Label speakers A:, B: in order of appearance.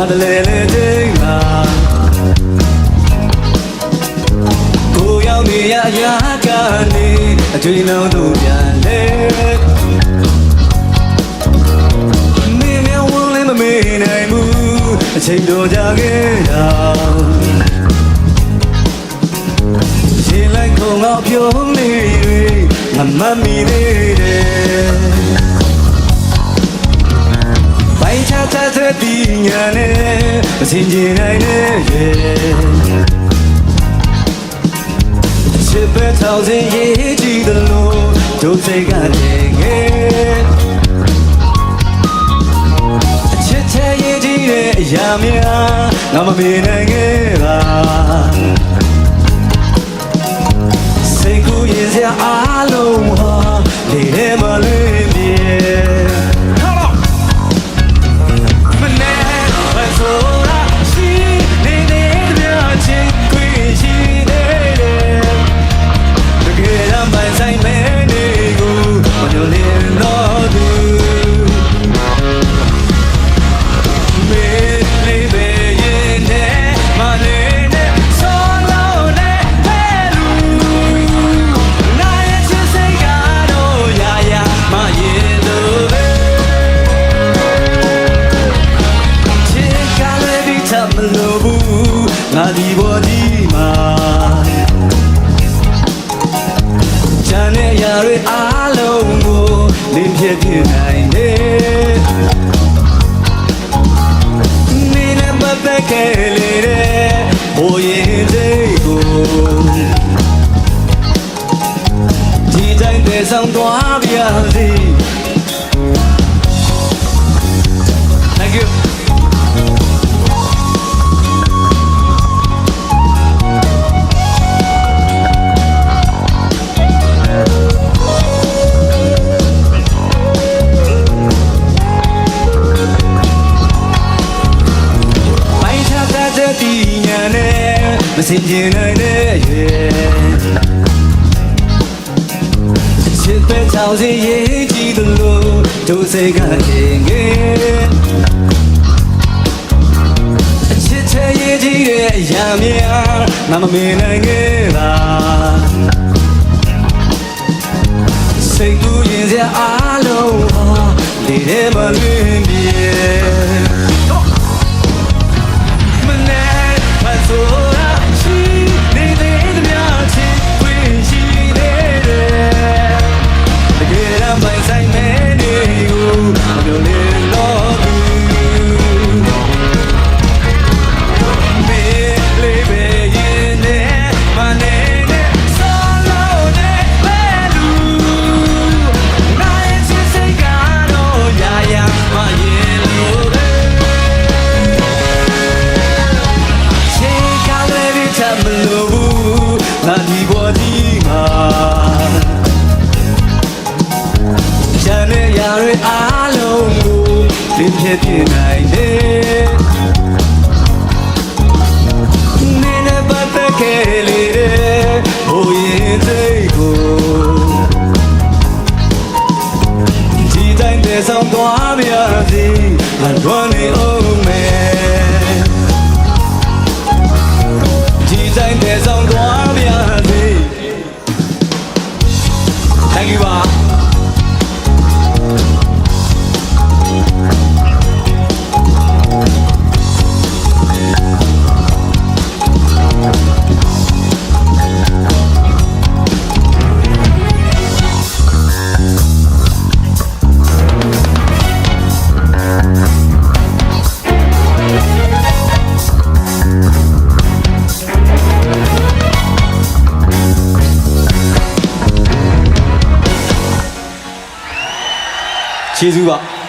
A: တလဲလဲချိန်မှာကိုရောက်နေရရာကနေအကျွေးလုံးတို့ပြန်လဲမင်းများဝန်းလဲမမေ့နိုင်ဘူးအချိန်တော်ကြခဲ့တာရှင်လိုက်ခုံတော့ပြုံးနေငါမမီသေးတယ်ပိုင်ချတဲ့ဒီညာနဲ့မစင်ကြနိုင်နဲ့ချစ်ပဲထောင်စင်ရေးကြည့်တယ်လို့တို့စိတ်ကနေငယ်အချစ်ချဲရေးကြည့်တဲ့အရာများငါမမေ့နိုင်ခဲ့ပါစိတ်ကူးရင်စရာအလုံးဟာလေထဲမှာလွင်ပြေမနဲ့ဘာဆိုတာရှိနေတဲ့မြတ်ချင်းခွေရှိသေးတယ်တကယ်တော့မဆိုင်မဲနေကိုမလို့လင်းတော့သူမေးလေးပဲရင်နဲ့မလေးနဲ့ဆောလုံးနဲ့ဖဲလူနိုင်ချစ်စိတ်ကတော့ရာရာမရင်လို့ပဲချစ်ကလည်းဒီထမလို့ဘူးငါဒီဘောဒီမှာချမ်းတဲ့ရာတွေအားလုံးကိုလင်းဖြစ်ဖြစ်နိုင်တယ်နေနဲ့ပတ်သက်ခဲ့လေတဲ့ဘိုးရင်စိတ်ကိုဒီတိုင်းတည်ဆောင်သွားပြစီ Thank youမစင်ကြနိုင်တဲ့ရဲ့ချစ်ပဲချောင်းစီရေးကြည့်တယ်လို့တို့စိတ်ကနေငယ်အချစ်ချဲရေးကြည့်တဲ့အရာများငါမမေ့နိုင်ခဲ့ပါစိတ်ကူးရင်စရာအလုံးဟာဒီထဲမှာလွင်ပြေမနဲ့မဆိုအားလုံးကိုလင်းဖြစ်ဖြစ်နိုင်တယ်နေနဲ့ပတ်သက်ခဲ့လေတဲ့ဘိုးရင်စိတ်ကိုဒီတိုင်းတည်ဆောင်သွားပြစီအလွန်နေအောင်မယ်ဒီတိုင်းတည်ဆောင်သွားပြစီ Thank you ပါကျေးဇူးပါ